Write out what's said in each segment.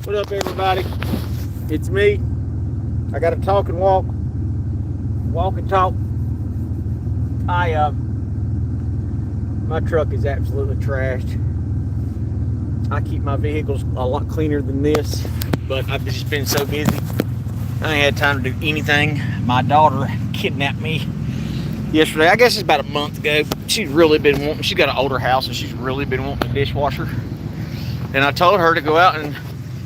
What up, everybody? It's me. I got to talk and walk and talk. My truck is absolutely trashed. I keep my vehicles a lot cleaner than this, but I've just been so busy. I ain't had time to do anything. My daughter kidnapped me yesterday. I guess it's about a month ago. She's really been wanting, she's got an older house and she's really been wanting a dishwasher. And I told her to go out, and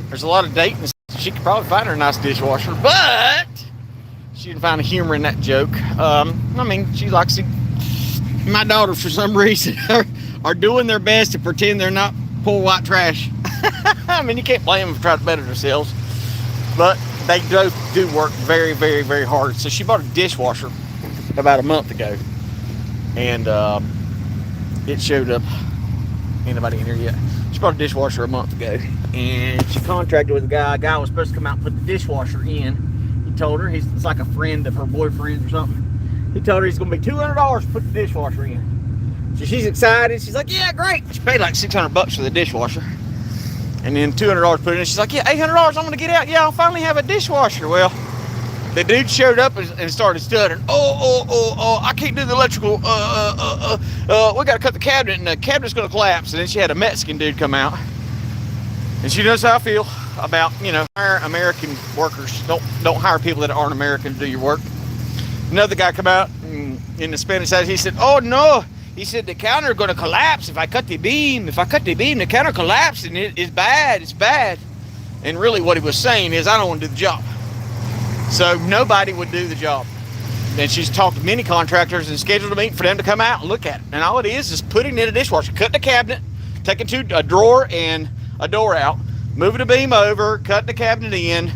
there's a lot of dating. She could probably find her a nice dishwasher, but she didn't find the humor in that joke. I mean, she likes it. My daughters, for some reason, are doing their best to pretend they're not poor white trash. I mean, you can't blame them for trying to better themselves, but they do work very, very, very hard. So she bought a dishwasher about a month ago, and it showed up. Ain't nobody in here yet. She bought a dishwasher a month ago, and she contracted with a guy. A guy was supposed to come out and put the dishwasher in. He told her, it's like a friend of her boyfriend's or something. He told her it's going to be $200 to put the dishwasher in. So she's excited. She's like, yeah, great. She paid like $600 for the dishwasher. And then $200 put it in. She's like, yeah, $800, I'm going to get out. Yeah, I'll finally have a dishwasher. Well, the dude showed up and started stuttering. I can't do the electrical. We got to cut the cabinet, and the cabinet's going to collapse. And then she had a Mexican dude come out. And she knows how I feel about, hire American workers. Don't hire people that aren't American to do your work. Another guy come out in the Spanish side. He said, oh, no. He said, the counter is going to collapse if I cut the beam. If I cut the beam, the counter collapses, and it's bad. It's bad. And really what he was saying is, I don't want to do the job. So nobody would do the job. And she's talked to many contractors and scheduled a meeting for them to come out and look at it. And all it is putting in a dishwasher, cutting the cabinet, taking a drawer and a door out, moving the beam over, cutting the cabinet in,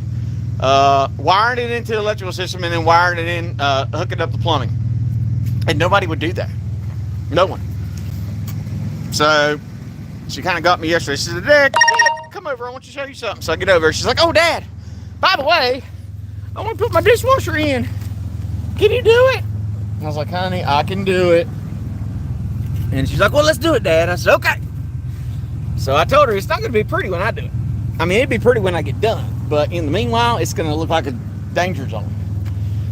wiring it into the electrical system, and then wiring it in, hooking up the plumbing. And nobody would do that. No one. So she kind of got me yesterday. She said, Dad, come over. I want to show you something. So I get over. She's like, oh, Dad, by the way, I want to put my dishwasher in. Can you do it? And I was like, honey, I can do it. And she's like, well, let's do it, Dad. I said, okay. So I told her it's not going to be pretty when I do it. I mean, it'd be pretty when I get done. But in the meanwhile, it's going to look like a danger zone.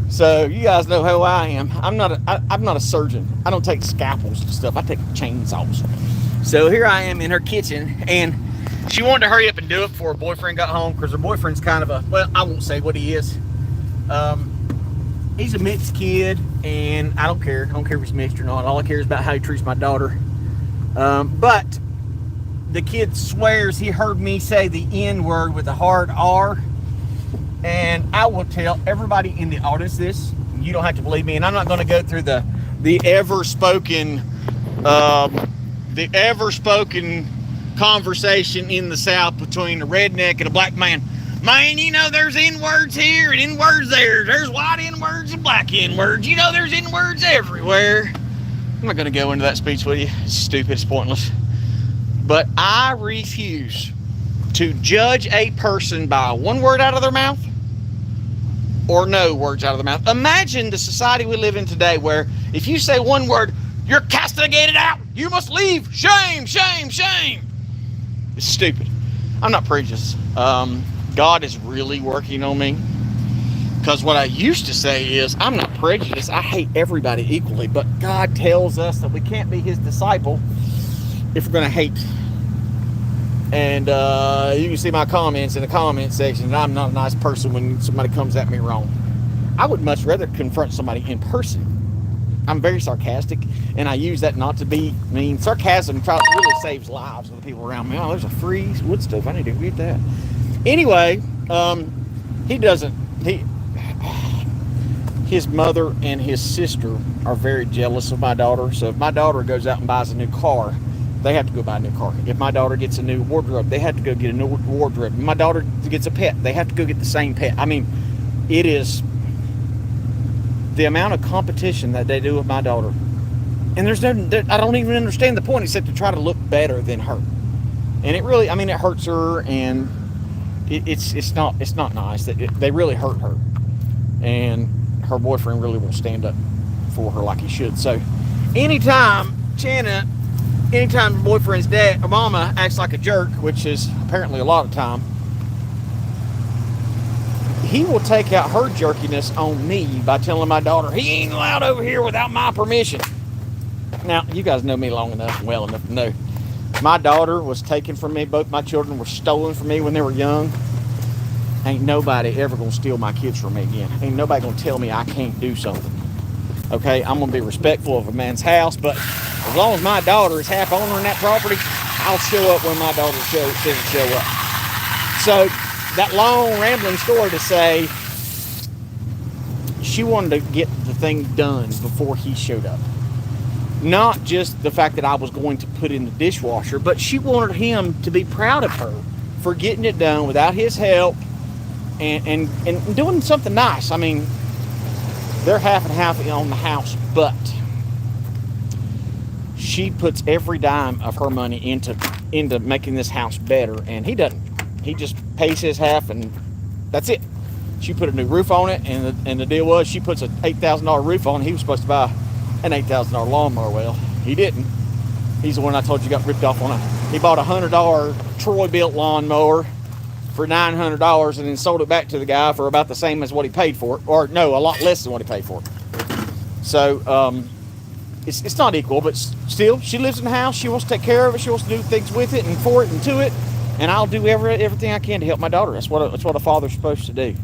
So you guys know who I am. I'm not a surgeon. I don't take scalpels and stuff. I take chainsaws. So here I am in her kitchen, and she wanted to hurry up and do it before her boyfriend got home, because her boyfriend's kind of I won't say what he is. He's a mixed kid, and I don't care. I don't care if he's mixed or not. All I care is about how he treats my daughter. But the kid swears he heard me say the N word with a hard R. And I will tell everybody in the audience this. You don't have to believe me, and I'm not going to go through the ever spoken conversation in the South between a redneck and a black man. Man, there's N-words here and N-words there. There's white N-words and black N-words. There's N-words everywhere. I'm not going to go into that speech with you. It's stupid. It's pointless. But I refuse to judge a person by one word out of their mouth or no words out of their mouth. Imagine the society we live in today, where if you say one word, you're castigated out. You must leave. Shame, shame, shame. It's stupid. I'm not prejudiced. God is really working on me, because what I used to say is, I'm not prejudiced. I hate everybody equally, but God tells us that we can't be his disciple if we're going to hate. And you can see my comments in the comment section, and I'm not a nice person when somebody comes at me wrong. I would much rather confront somebody in person. I'm very sarcastic, and I use that not to be mean. Sarcasm really saves lives of the people around me. Oh, there's a free wood stove. I need to get that. Anyway, his mother and his sister are very jealous of my daughter. So if my daughter goes out and buys a new car, they have to go buy a new car. If my daughter gets a new wardrobe, they have to go get a new wardrobe. If my daughter gets a pet, they have to go get the same pet. I mean, it is the amount of competition that they do with my daughter. And I don't even understand the point, except to try to look better than her. And it really, it hurts her, and it's not nice. They really hurt her. And her boyfriend really won't stand up for her like he should. So anytime her boyfriend's dad or mama acts like a jerk, which is apparently a lot of time, he will take out her jerkiness on me by telling my daughter, he ain't allowed over here without my permission. Now, you guys know me long enough and well enough to know. My daughter was taken from me. Both my children were stolen from me when they were young. Ain't nobody ever gonna steal my kids from me again. Ain't nobody gonna tell me I can't do something. Okay, I'm gonna be respectful of a man's house, but as long as my daughter is half owner in that property, I'll show up when my daughter says to show up. So that long rambling story to say she wanted to get the thing done before he showed up. Not just the fact that I was going to put in the dishwasher, but she wanted him to be proud of her for getting it done without his help and doing something nice. I mean, they're half and half on the house, but she puts every dime of her money into making this house better, and he doesn't. He just pays his half, and that's it. She put a new roof on it, and the deal was she puts an $8,000 roof on. He was supposed to buy an $8,000 lawnmower. Well, he didn't. He's the one I told you got ripped off on. He bought a $100 Troy-built lawnmower for $900 and then sold it back to the guy for about the same as what he paid for it, or no, a lot less than what he paid for it. So it's not equal, but still, she lives in the house. She wants to take care of it. She wants to do things with it and for it and to it, and I'll do everything I can to help my daughter. That's what a father's supposed to do.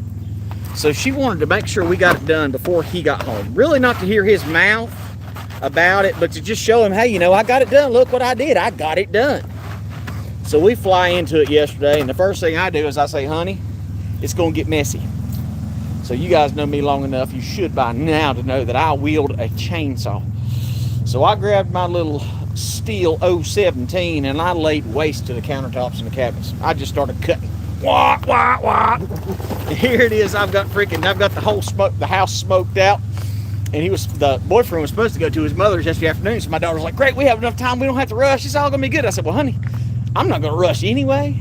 So she wanted to make sure we got it done before he got home. Really not to hear his mouth about it, but to just show him, hey, you know, I got it done. Look what I did. I got it done. So we fly into it yesterday, and the first thing I do is I say, honey, it's going to get messy. So you guys know me long enough, you should by now to know that I wield a chainsaw. So I grabbed my little Steel 017 and I laid waste to the countertops and the cabinets. I just started cutting. Wah, wah, wah. And here it is. I've got the whole the house smoked out. And the boyfriend was supposed to go to his mother's yesterday afternoon. So my daughter was like, great, we have enough time. We don't have to rush. It's all going to be good. I said, well, honey, I'm not going to rush anyway.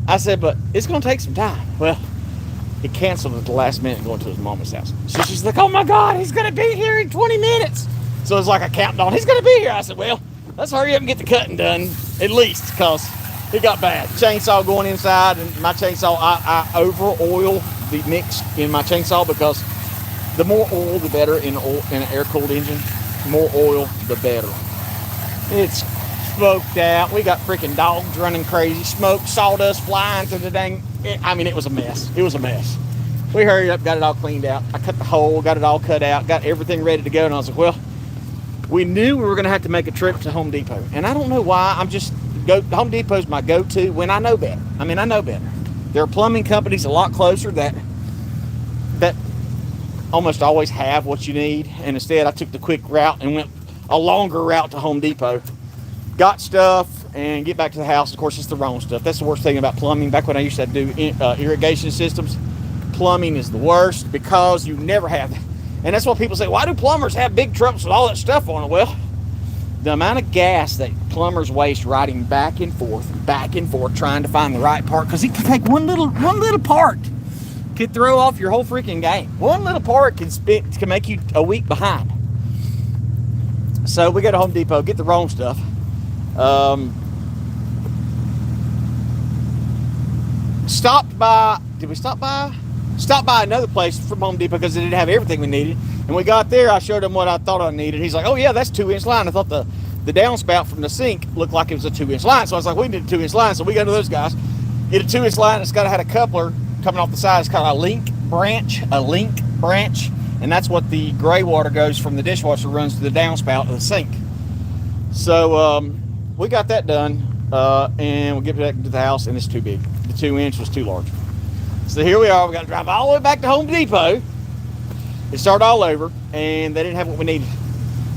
I said, but it's going to take some time. Well, he canceled at the last minute going to his mama's house. So she's like, oh my God, he's going to be here in 20 minutes. So it's like a countdown. He's going to be here. I said, well, let's hurry up and get the cutting done at least, because it got bad. Chainsaw going inside, and my chainsaw, I over oil the mix in my chainsaw, because the more oil, the better in an air-cooled engine. The more oil, the better. It's smoked out. We got freaking dogs running crazy. Smoke, sawdust flying through the dang. It was a mess. It was a mess. We hurried up, got it all cleaned out. I cut the hole, got it all cut out, got everything ready to go, and I was like, well, we knew we were going to have to make a trip to Home Depot. And I don't know why. Home Depot's my go-to when I know better. I know better. There are plumbing companies a lot closer that almost always have what you need. And instead, I took the quick route and went a longer route to Home Depot. Got stuff and get back to the house. Of course, it's the wrong stuff. That's the worst thing about plumbing. Back when I used to do irrigation systems, plumbing is the worst because you never have that. And that's what people say, why do plumbers have big trucks with all that stuff on it? Well, the amount of gas that plumbers waste riding back and forth, trying to find the right part, because it can take one little part could throw off your whole freaking game. One little part can make you a week behind. So we go to Home Depot, get the wrong stuff. Stopped by another place from Home Depot because they didn't have everything we needed. And we got there, I showed him what I thought I needed. He's like, oh yeah, that's 2-inch line. I thought the downspout from the sink looked like it was a 2-inch line. So I was like, we need a 2-inch line. So we go to those guys, get a 2-inch line. It's got had a coupler coming off the side. It's called a link branch. And that's what the gray water goes from the dishwasher, runs to the downspout of the sink. So we got that done. And we get back to the house, and it's too big. The 2-inch was too large. So here we are. We got to drive all the way back to Home Depot and start all over, and they didn't have what we needed.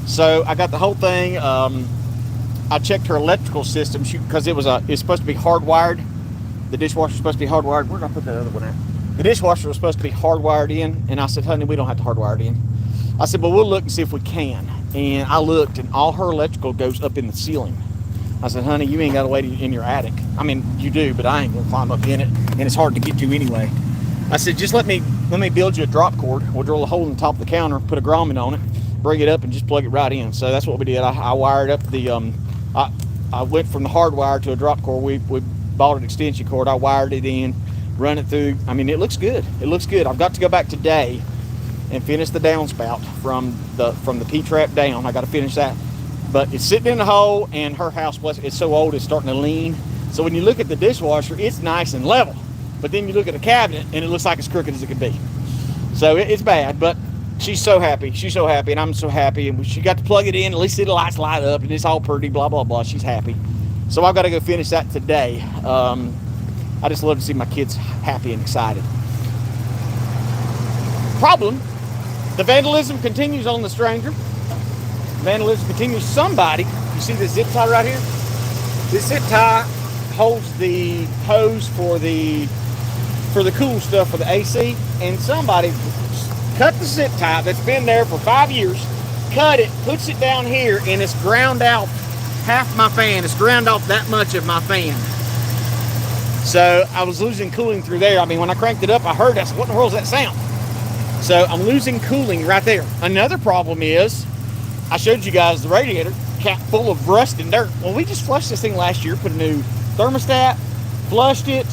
So I got the whole thing. I checked her electrical system because it's supposed to be hardwired. The dishwasher was supposed to be hardwired. Where did I put that other one at? The dishwasher was supposed to be hardwired in, and I said, honey, we don't have to hardwire it in. I said, but we'll look and see if we can. And I looked, and all her electrical goes up in the ceiling. I said, honey, you ain't got to wait in your attic. You do, but I ain't gonna climb up in it, and it's hard to get to anyway. I said, just let me build you a drop cord. We'll drill a hole in the top of the counter, put a grommet on it, bring it up, and just plug it right in. So that's what we did. I wired up the I went from the hard wire to a drop cord. We bought an extension cord. I wired it in, run it through. I mean, it looks good. It looks good. I've got to go back today and finish the downspout from the P-trap down. I got to finish that. But it's sitting in the hole, and her house it's so old it's starting to lean. So when you look at the dishwasher, it's nice and level. But then you look at the cabinet, and it looks like as crooked as it could be. So it's bad, but she's so happy. She's so happy, and I'm so happy. And she got to plug it in. At least see the lights light up, and it's all pretty, blah, blah, blah. She's happy. So I've got to go finish that today. I just love to see my kids happy and excited. Problem, the vandalism continues on the Stranger. Vandalism continues. Somebody, you see this zip tie right here? This zip tie holds the hose for the cool stuff for the AC, and somebody cut the zip tie that's been there for 5 years, cut it, puts it down here, and it's ground out half my fan. It's ground off that much of my fan. So I was losing cooling through there. I mean, when I cranked it up, I heard that. I said, what in the world is that sound? So I'm losing cooling right there. Another problem is, I showed you guys the radiator cap full of rust and dirt. Well, we just flushed this thing last year, put a new thermostat, flushed it,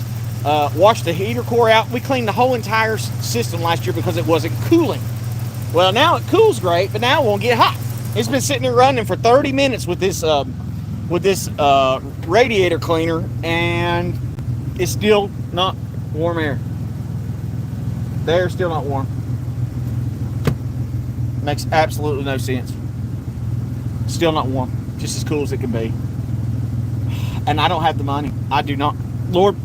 washed the heater core out. We cleaned the whole entire system last year because it wasn't cooling. Well, now it cools great, but now it won't get hot. It's been sitting there running for 30 minutes with this radiator cleaner, and it's still not warm air. The air's still not warm. Makes absolutely no sense. Still not warm. Just as cool as it can be. And I don't have the money. I do not. Lord,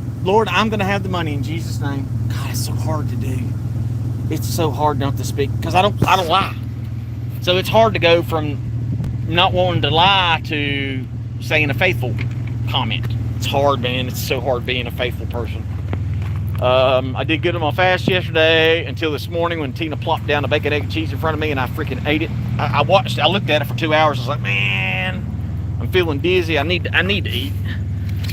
I'm going to have the money in Jesus' name. God, it's so hard to do. It's so hard not to speak because I don't lie. So it's hard to go from not wanting to lie to saying a faithful comment. It's hard, man. It's so hard being a faithful person. I did good on my fast yesterday until this morning when Tina plopped down a bacon, egg, and cheese in front of me, and I freaking ate it. I looked at it for 2 hours. I was like, man, I'm feeling dizzy. I need to eat.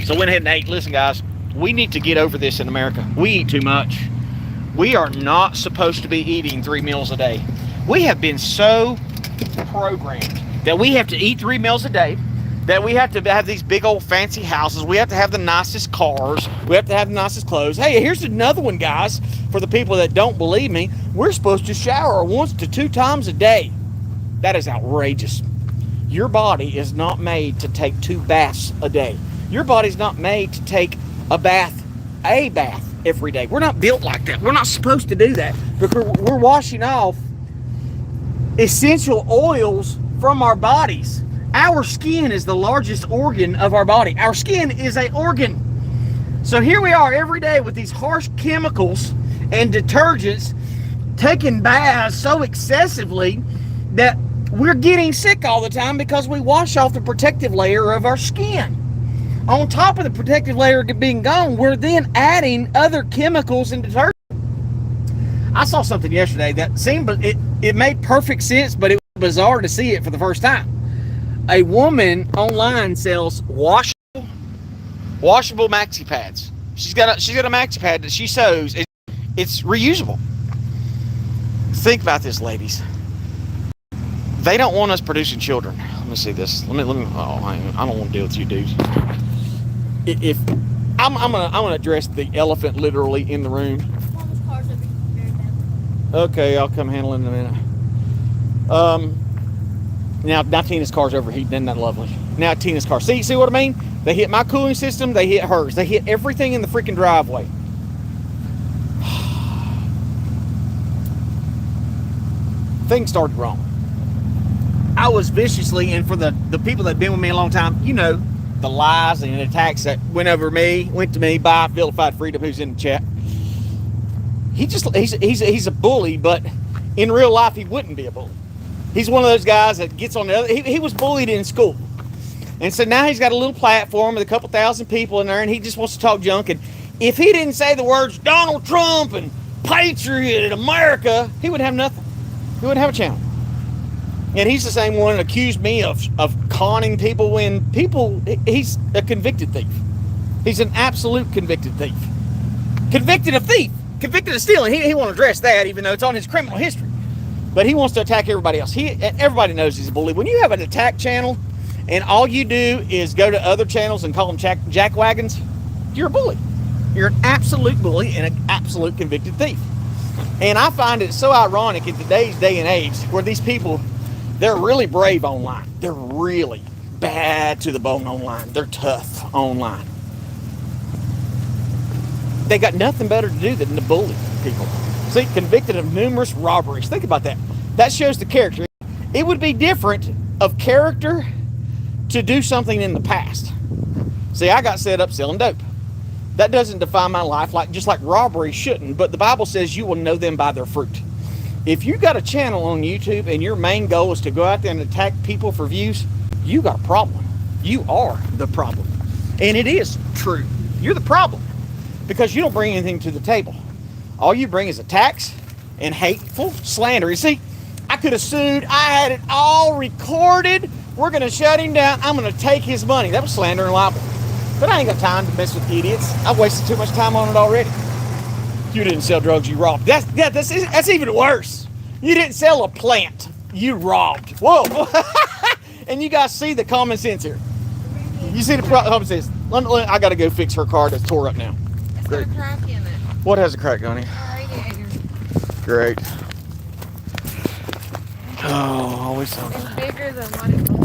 So I went ahead and ate. Listen, guys, we need to get over this in America. We eat too much. We are not supposed to be eating 3 meals a day. We have been so programmed that we have to eat 3 meals a day, that we have to have these big old fancy houses. We have to have the nicest cars. We have to have the nicest clothes. Hey, here's another one, guys. For the people that don't believe me, we're supposed to shower 1 to 2 times a day. That is outrageous. Your body is not made to take 2 baths a day. Your body's not made to take a bath every day. We're not built like that. We're not supposed to do that because we're washing off essential oils from our bodies. Our skin is the largest organ of our body. Our skin is an organ. So here we are every day with these harsh chemicals and detergents, taking baths so excessively that we're getting sick all the time because we wash off the protective layer of our skin. On top of the protective layer being gone, we're then adding other chemicals and detergents. I saw something yesterday that seemed, it made perfect sense, but it was bizarre to see it for the first time. A woman online sells washable maxi pads. She's got a maxi pad that she sews. It's reusable. Think about this, ladies. They don't want us producing children. Let me see this. Let me. Oh, I don't want to deal with you dudes. If I'm gonna address the elephant literally in the room. Okay, I'll come handle it in a minute. Now Tina's car's overheating. Isn't that lovely? Now Tina's car. See what I mean? They hit my cooling system. They hit hers. They hit everything in the freaking driveway. Things started wrong. I was viciously, and for the people that have been with me a long time, you know, the lies and attacks that went to me by Villified Freedom, who's in the chat. He's a bully, but in real life he wouldn't be a bully. He's one of those guys that gets on the other. He was bullied in school, and so now he's got a little platform with a couple thousand people in there, and he just wants to talk junk. And if he didn't say the words Donald Trump and Patriot and America, he would have nothing. He wouldn't have a channel. And he's the same one that accused me of conning people when he's a convicted thief. He's an absolute convicted thief. Convicted of stealing. He won't address that, even though it's on his criminal history. But he wants to attack everybody else. Everybody knows he's a bully. When you have an attack channel and all you do is go to other channels and call them jackwagons, you're a bully. You're an absolute bully and an absolute convicted thief. And I find it so ironic in today's day and age where these people, they're really brave online. They're really bad to the bone online. They're tough online. They got nothing better to do than to bully people. See, convicted of numerous robberies. Think about that. That shows the character. It would be different of character to do something in the past. See, I got set up selling dope. That doesn't define my life, just like robbery shouldn't, but the Bible says you will know them by their fruit. If you got a channel on YouTube and your main goal is to go out there and attack people for views, you got a problem. You are the problem. And it is true. You're the problem because you don't bring anything to the table. All you bring is attacks and hateful slander. You see, I could have sued. I had it all recorded. We're going to shut him down. I'm going to take his money. That was slander and libel. But I ain't got time to mess with idiots. I've wasted too much time on it already. You didn't sell drugs, you robbed. That's even worse. You didn't sell a plant. You robbed. Whoa. And you guys see the common sense here. You see the common sense. I got to go fix her car that's tore up now. It's got a crack in it. What has a crack on it? Radiator. Great. Oh, always something. It's bigger than what it